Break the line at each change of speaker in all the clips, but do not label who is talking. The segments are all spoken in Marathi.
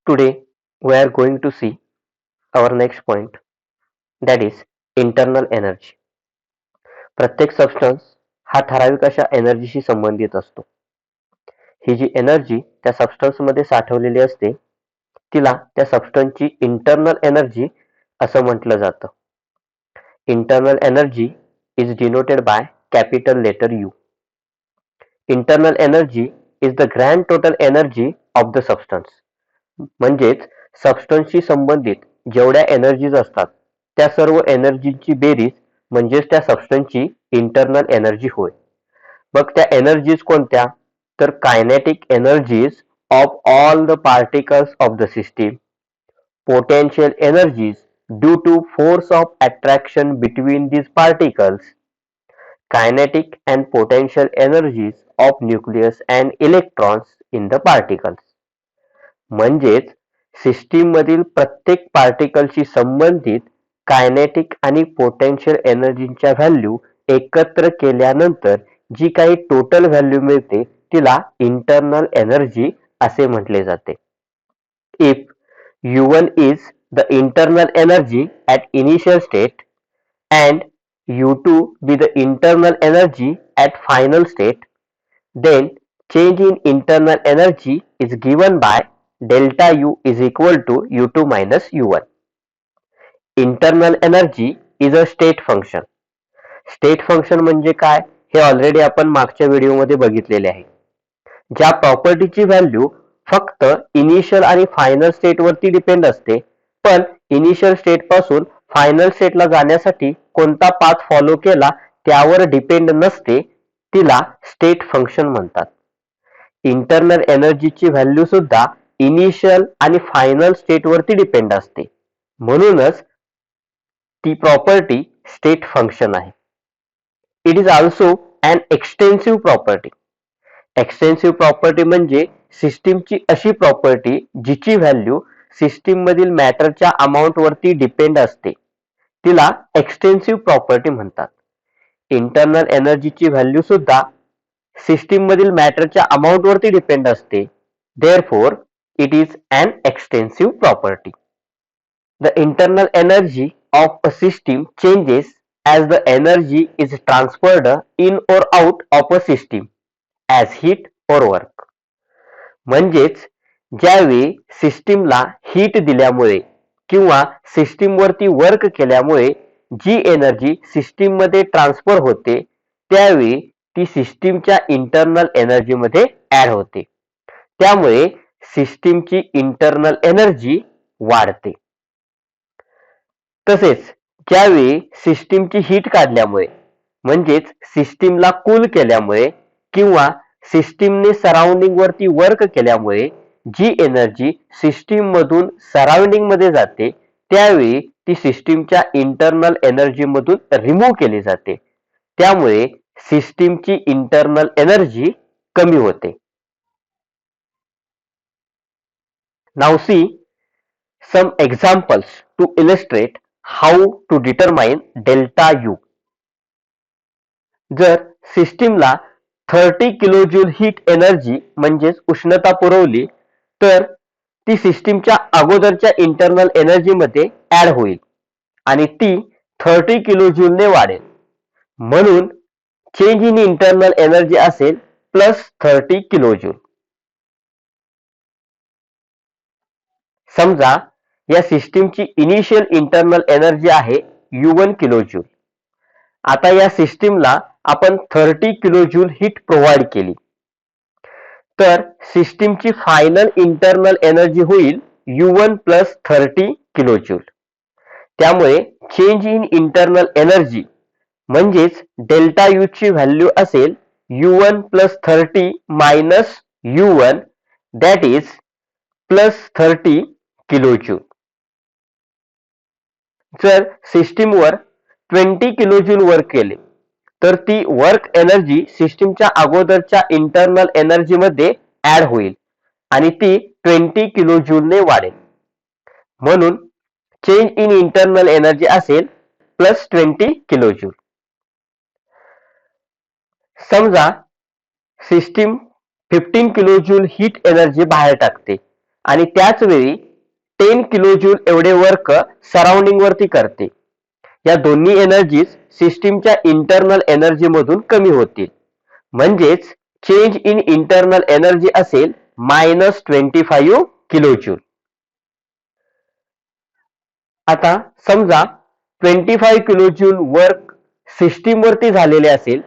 Today we are going to see our next point, that is internal energy. प्रत्येक सबस्टन्स हा ठराविक अशा एनर्जीशी संबंधित असतो. ही जी एनर्जी त्या सबस्टन्स मध्ये साठवलेली असते तिला त्या सबस्टन्सची इंटरनल एनर्जी असं म्हटलं जातं. Internal energy is denoted by capital letter U. Internal energy is the grand total energy of the substance. म्हणजेच सबस्टन्सशी संबंधित जेवढ्या एनर्जीज असतात त्या सर्व एनर्जीची बेरीज म्हणजेच त्या सबस्टन्सची इंटरनल एनर्जी होय. मग त्या एनर्जीज कोणत्या? तर kinetic energies of all the particles of the system, potential energies due to force of attraction between these particles, kinetic and potential energies of nucleus and electrons in the particles. म्हणजेच सिस्टीम मधील प्रत्येक पार्टिकलशी संबंधित कायनेटिक आणि पोटेन्शियल एनर्जीच्या व्हॅल्यू एकत्र केल्यानंतर जी काही टोटल व्हॅल्यू मिळते तिला इंटरनल एनर्जी असे म्हटले जाते. If U1 is the internal energy at initial state and U2 be the internal energy at final state, then change in internal energy is given by delta U is equal to U2 minus U1. Internal energy is a state function. State function म्हणजे काय हे ऑलरेडी आपण मागच्या व्हिडिओमध्ये बघितलेले आहे. ज्या प्रॉपर्टीची व्हॅल्यू फक्त इनिशियल आणि फायनल स्टेट वरती डिपेंड असते, पण इनिशियल स्टेट पासून फायनल स्टेटला जाण्यासाठी कोणता पाथ फॉलो केला त्यावर डिपेंड नसते, तिला स्टेट फंक्शन म्हणतात. इंटरनल एनर्जीची व्हॅल्यू सुद्धा इनिशियल आणि फायनल स्टेट वरती डिपेंड असते, म्हणूनच ती प्रॉपर्टी स्टेट फंक्शन आहे. It is also an extensive property. Extensive property म्हणजे सिस्टीमची अशी प्रॉपर्टी जिची व्हॅल्यू सिस्टीम मधील मॅटरच्या अमाऊंट वरती डिपेंड असते, तिला एक्सटेन्सिव्ह प्रॉपर्टी म्हणतात. इंटरनल एनर्जीची व्हॅल्यू सुद्धा सिस्टीम मधील मॅटरच्या अमाऊंट वरती डिपेंड असते, therefore it is an extensive property. The internal energy of a system changes as the energy is transferred in or out of a system as heat or work. म्हणजेच ज्यावेळी सिस्टीमला हीट दिल्यामुळे किंवा सिस्टीम वरती वर्क केल्यामुळे जी एनर्जी सिस्टीम मध्ये ट्रान्सफर होते त्यावेळी ती सिस्टीमच्या इंटरनल एनर्जी मध्ये ऍड होते, त्यामुळे सिस्टीमची इंटरनल एनर्जी वाढते. तसेच ज्यावेळी सिस्टीमची हीट काढल्यामुळे म्हणजेच सिस्टीमला कूल केल्यामुळे किंवा सिस्टीमने सराउंडिंग वरती वर्क केल्यामुळे जी एनर्जी सिस्टीम मधून सराउंडिंग मध्ये जाते त्यावेळी ती सिस्टीमच्या इंटरनल एनर्जी मधून रिमूव्ह केली जाते, त्यामुळे सिस्टीमची इंटरनल एनर्जी कमी होते. Now see some examples to illustrate how to determine delta U. जर सिस्टीमला 30 किलोजूल हीट एनर्जी म्हणजेच उष्णता पुरवली तर ती सिस्टीमच्या अगोदरच्या इंटरनल एनर्जी मध्ये ऍड होईल आणि ती 30 किलोजूल ने वाढेल, म्हणून चेंज इन इंटरनल एनर्जी असेल प्लस 30 किलोजूल. समजा या सिस्टीमची इनिशियल इंटरनल एनर्जी आहे U1 किलोजूल. आता या सिस्टीमला आपण 30 किलोजूल हीट प्रोव्हाइड केली तर सिस्टीमची फायनल इंटरनल एनर्जी होईल U1 प्लस 30 किलोजूल. त्यामुळे चेंज इन इंटरनल एनर्जी म्हणजेच डेल्टा U ची व्हॅल्यू असेल U1 plus 30 minus U1 that is plus 30 kilojoule. जर सिस्टीमवर 20 किलोजूल वर्क केले तर ती वर्क एनर्जी सिस्टीमच्या अगोदरच्या इंटरनल एनर्जी मध्ये ऍड होईल आणि ती 20 किलोजूल ने वाढेल, म्हणून चेंज इन इंटरनल एनर्जी असेल प्लस 20 किलोजूल. समजा सिस्टीम 15 किलोजूल हीट एनर्जी बाहेर टाकते आणि त्याच वेळी 10 किलो जूल एवढे वर्क सराउंडिंग वरती करते. या दोन्ही एनर्जीज सिस्टीमच्या इंटरनल एनर्जी मधून कमी होतील. म्हणजेच चेंज इन इंटरनल एनर्जी असेल -25 किलो जूल. आता समजा 25 किलो जूल वर्क सिस्टीम वरती झालेले असेल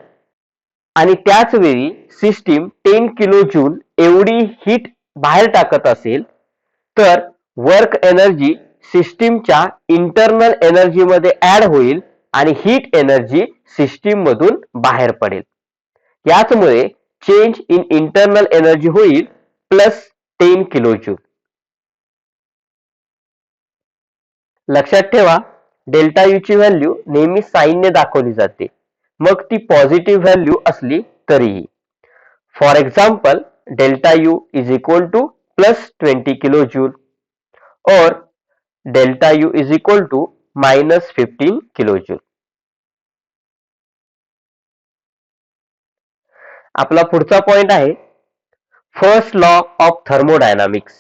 आणि त्याच वेळी सिस्टीम 10 किलो जूल एवढी हीट बाहेर टाकत असेल तर वर्क एनर्जी सिस्टीमच्या इंटरनल एनर्जी मध्ये ऍड होईल आणि हीट एनर्जी सिस्टीम मधून बाहेर पडेल. याचमुळे चेंज इन इंटरनल एनर्जी होईल +10 किलो जूल. लक्षात ठेवा, डेल्टा यू ची व्हॅल्यू नेहमी साईनने दाखवली जाते, मग ती पॉझिटिव्ह व्हॅल्यू असली तरीही. For example, delta U is equal to +20 kilo joule और delta U is equal to -15 kilo joule. आपला पुढचा पॉइंट आहे first law of thermodynamics.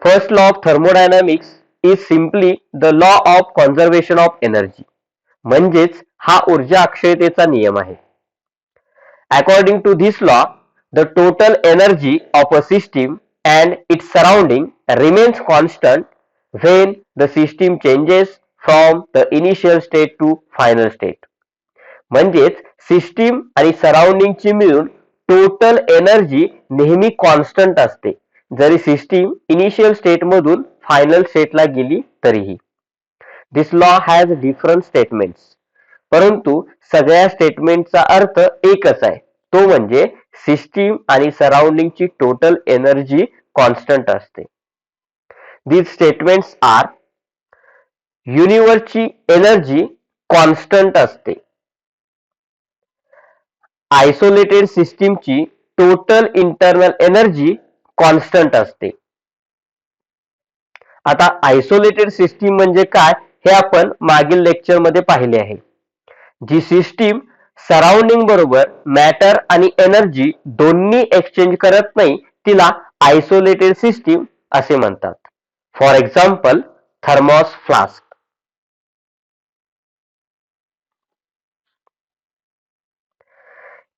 First law of thermodynamics is simply the law of conservation of energy. म्हणजेच हा ऊर्जा अक्षयतेचा नियम आहे. According to this law, the total energy of a system and its surrounding remains constant when the system changes from the initial state to final state. म्हणजेच सिस्टीम आणि सराउंडिंगची मिळून टोटल एनर्जी नेहमी कॉन्स्टंट असते, जरी सिस्टीम इनिशियल स्टेट मधून फायनल स्टेटला गेली तरीही. दिस लॉ हॅज डिफरंट स्टेटमेंट्स, परंतु सगळ्या स्टेटमेंटचा अर्थ एकच आहे, तो म्हणजे सिस्टीम आणि सराउंडिंगची टोटल एनर्जी कॉन्स्टंट असते. दीज स्टेटमेंट्स आर: युनिव्हर्सची एनर्जी कॉन्स्टंट असते. आयसोलेटेड सिस्टीमची टोटल इंटरनल एनर्जी कॉन्स्टंट असते. आता आयसोलेटेड सिस्टीम म्हणजे काय हे आपण मागील लेक्चर मध्ये पाहिले आहे. जी सिस्टीम सराउंडिंग बरोबर मॅटर आणि एनर्जी दोन्ही एक्सचेंज करत नाही तिला आयसोलेटेड सिस्टीम असे म्हणतात. For example, thermos flask.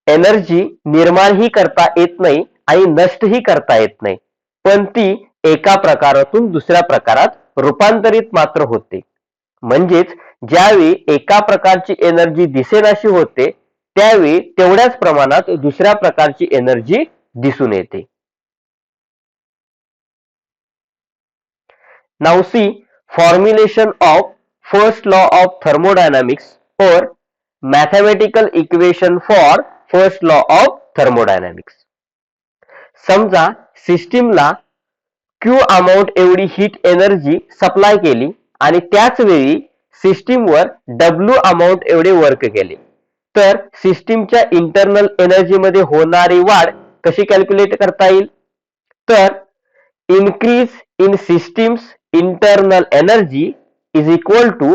Energy निर्माणही करता येत नाही आणि नष्टही करता येत नाही, पण ती एका प्रकारातून दुसऱ्या प्रकारात रूपांतरित मात्र होते. म्हणजेच ज्यावेळी एका प्रकारची एनर्जी दिसेनाशी होते त्यावेळी तेवढ्याच प्रमाणात दुसऱ्या प्रकारची एनर्जी दिसून येते. Now see formulation of first law of thermodynamics or mathematical equation for first law of thermodynamics. समजा सिस्टीमला Q अमाउंट एवढी हीट एनर्जी सप्लाय केली आणि त्याच वेळी सिस्टीमवर W अमाउंट एवढे वर्क केले, तर सिस्टीमच्या इंटरनल एनर्जी मध्ये होणारी वाढ कशी कॅल्क्युलेट करता येईल? तर increase in systems internal energy is equal to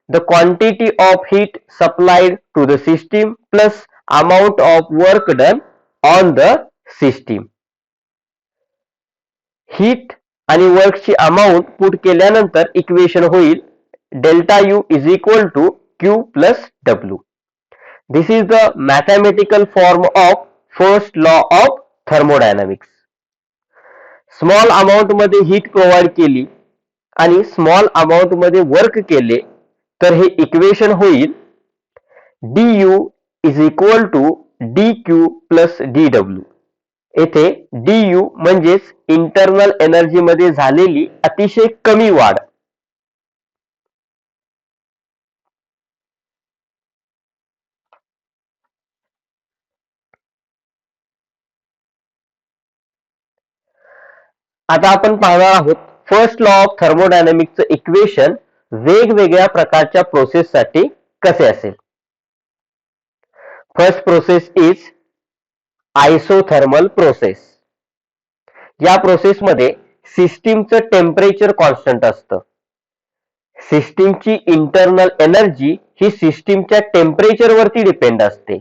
the quantity of heat supplied to the system plus amount of work done on the system. Heat आणि वर्कची अमाउंट पुट केल्यानंतर इक्वेशन होईल delta U is equal to Q plus W. This is the mathematical form of first law of thermodynamics. Small amount मध्ये हीट प्रोव्हाइड केली आणि स्मॉल अमाउंट मध्ये वर्क केले तर हे इक्वेशन होईल du is equal to dq plus dw. येथे du म्हणजेच इंटरनल एनर्जी मध्ये झालेली अतिशय कमी वाढ. आता आपण पाहणार आहोत फर्स्ट लॉ ऑफ थर्मोडायनामिक्सचं इक्वेशन वेगवेगळ्या प्रकारच्या प्रोसेस साठी कसे असेल. First process is isothermal process. या प्रोसेसमध्ये सिस्टीमचं टेम्परेचर कॉन्स्टंट असतं. सिस्टीमची इंटरनल एनर्जी ही सिस्टीमच्या टेम्परेचर वरती डिपेंड असते.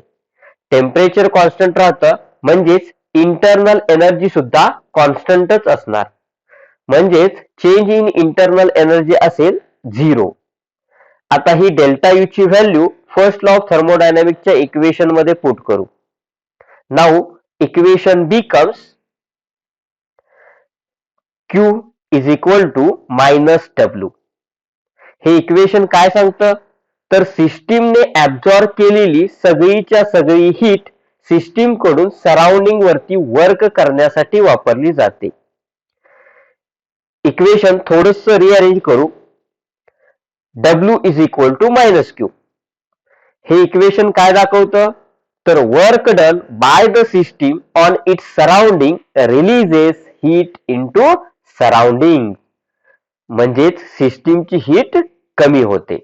टेम्परेचर कॉन्स्टंट राहतं म्हणजेच इंटरनल एनर्जी सुद्धा कॉन्स्टंटच असणार, म्हणजेच चेंज इन इंटरनल एनर्जी असेल 0. आता ही डेल्टा यू ची व्हॅल्यू फर्स्ट लॉ ऑफ थर्मोडायनामिक्सच्या इक्वेशन मध्ये पुट करू. Now equation becomes Q is equal to minus W. हे इक्वेशन काय सांगतं, तर सिस्टीमने ऍब्झॉर्ब केलेली सगळीच्या सगळी हीट सिस्टीम कडून सराउंडिंग वरती वर्क करण्यासाठी वापरली जाते. इक्वेशन थोडस रिअरेंज करू. W is equal to minus Q. हे इक्वेशन काय दाखवतं, तर work done by the system on its surrounding releases heat into surrounding, म्हणजेच सिस्टीमची हीट कमी होते.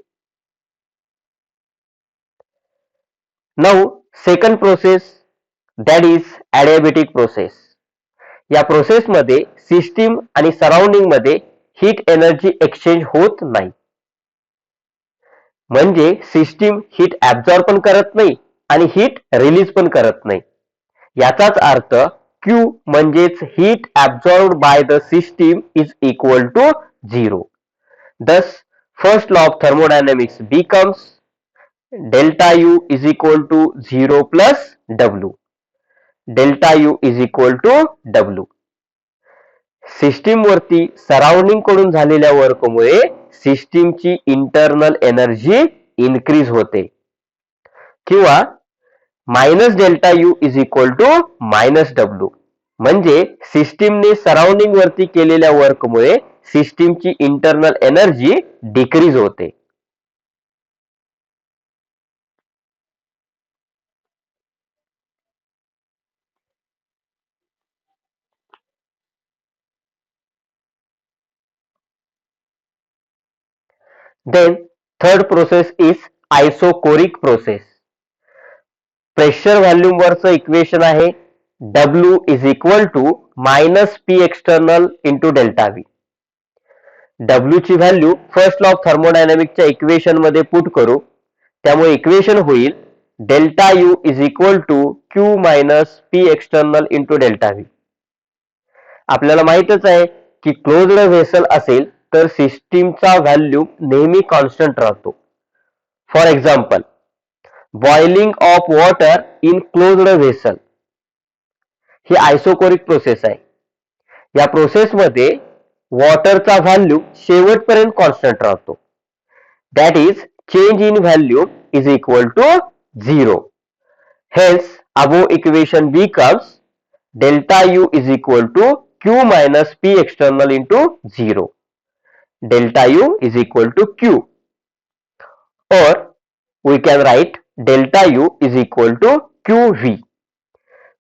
Now second process, that is adiabatic process. या प्रोसेस मध्ये सिस्टीम आणि सराउंडिंग मध्ये हीट एनर्जी एक्सचेंज होत नाही, म्हणजे सिस्टीम हीट ऍब्झॉर्ब पण करत नाही आणि हीट रिलीज पण करत नाही. याचाच अर्थ Q म्हणजेच heat absorbed by the system is equal to 0. Thus first law of thermodynamics becomes delta U is equal to 0 plus W. Delta U is equal to W. System वरती सराउंडिंग कडून झालेल्या वर्कमुळे सिस्टीमची इंटरनल एनर्जी इन्क्रीज होते, किंवा minus delta U is equal to minus W, म्हणजे सिस्टीमने सराउंडिंग वरती केलेल्या वर्कमुळे सिस्टीमची इंटरनल एनर्जी डिक्रीज होते. Then third process is isocoric process. Pressure volume वरचं इक्वेशन आहे W is equal to minus P external into delta V. W ची व्हॅल्यू फर्स्ट लॉ ऑफ थर्मोडायनामिक्सच्या इक्वेशन मध्ये पुट करू. त्यामुळे इक्वेशन होईल delta U is equal to Q minus P external into delta V. आपल्याला माहितच आहे की क्लोज्ड व्हेसल असेल तर सिस्टीमचा व्हॅल्यू नेहमी कॉन्स्टंट राहतो. For example, boiling of water in closed vessel ही आयसोकोरिक प्रोसेस आहे. या प्रोसेस मध्ये वॉटरचा व्हॅल्यू शेवटपर्यंत कॉन्स्टंट राहतो. That is change in value is equal to 0. Hence above equation becomes delta U is equal to Q minus P external into 0. Delta U is equal to Q, or we can write delta U is equal to QV.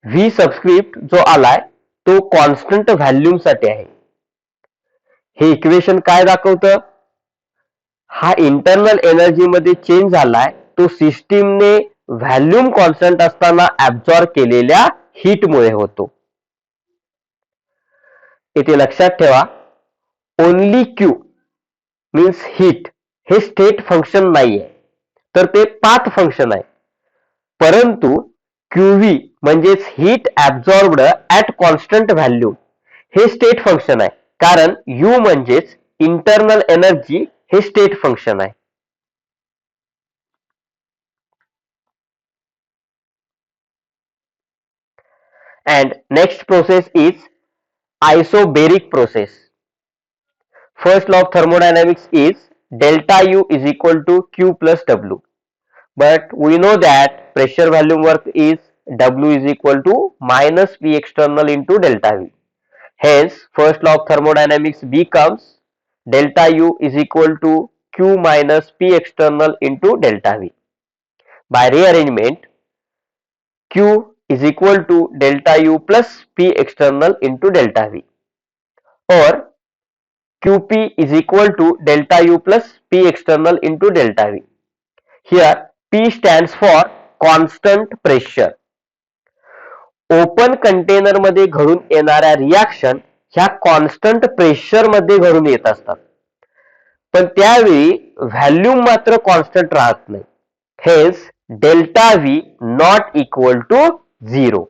V subscript जो आलाय तो कॉन्स्टंट व्हॅल्यूम साठी आहे. हे इक्वेशन काय दाखवतं, हा इंटरनल एनर्जी मध्ये चेंज झालाय तो सिस्टीमने व्हॅल्यूम कॉन्स्टंट असताना ऍब्झॉर्ब केलेल्या हीट मुळे होतो. इथे लक्षात ठेवा, ओनली Q मीन्स हीट हे स्टेट फंक्शन नाहीये, तर ते पाथ फंक्शन आहे. परंतु QV म्हणजेच heat absorbed at constant value हे स्टेट फंक्शन आहे, कारण U म्हणजेच इंटरनल एनर्जी हे स्टेट फंक्शन आहे. And next process is isobaric process. First law of thermodynamics is delta U is equal to Q plus W. But we know that pressure volume work is W is equal to minus P external into delta V. Hence, first law of thermodynamics becomes delta U is equal to Q minus P external into delta V. By rearrangement, Q is equal to delta U plus P external into delta V, or QP is equal to delta U plus P external into delta V. Here P stands for constant pressure. Open container मध्ये घडून येणाऱ्या रिएक्शन ह्या कॉन्स्टंट प्रेशर मध्ये घडून येत असतात, पण त्यावेळी व्हॅल्यूम मात्र कॉन्स्टंट राहत नाही. Hence delta V not equal to 0.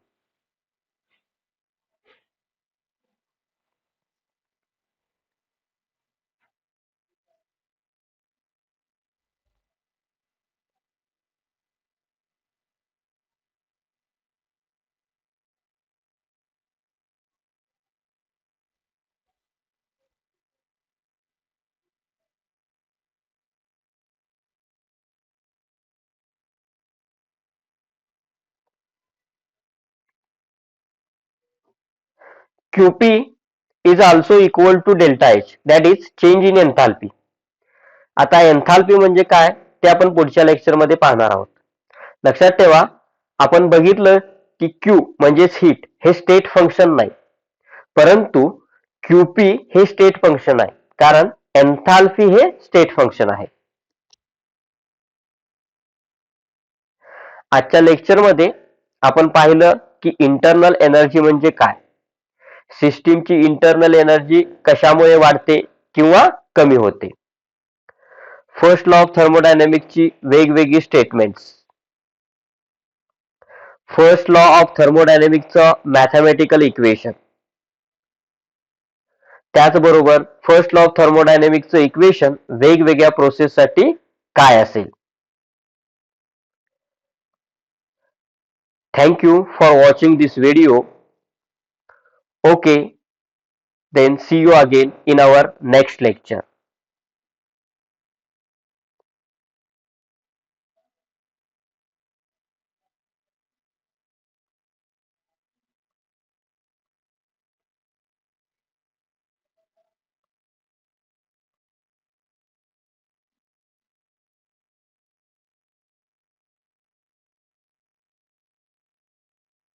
QP is also equal to delta H, that is change in enthalpy. आता एन्थाल्पी म्हणजे काय ते आपण पुढच्या लेक्चरमध्ये पाहणार आहोत. लक्षात ठेवा, आपण बघितलं की Q म्हणजेच हीट हे स्टेट फंक्शन नाही, परंतु QP हे स्टेट फंक्शन आहे, कारण एन्थाल्पी हे स्टेट फंक्शन आहे. आजच्या लेक्चरमध्ये आपण पाहिलं की इंटरनल एनर्जी म्हणजे काय, सिस्टीमची इंटरनल एनर्जी कशामुळे वाढते किंवा कमी होते, फर्स्ट लॉ ऑफ थर्मोडायनॅमिक्सची वेगवेगळी स्टेटमेंट्स, फर्स्ट लॉ ऑफ थर्मोडायनॅमिक्सचं मॅथमॅटिकल इक्वेशन, त्याचबरोबर फर्स्ट लॉ ऑफ थर्मोडायनॅमिक्सचं इक्वेशन वेगवेगळ्या प्रोसेससाठी काय असेल. Thank you for watching this video. Okay, then see you again in our next lecture.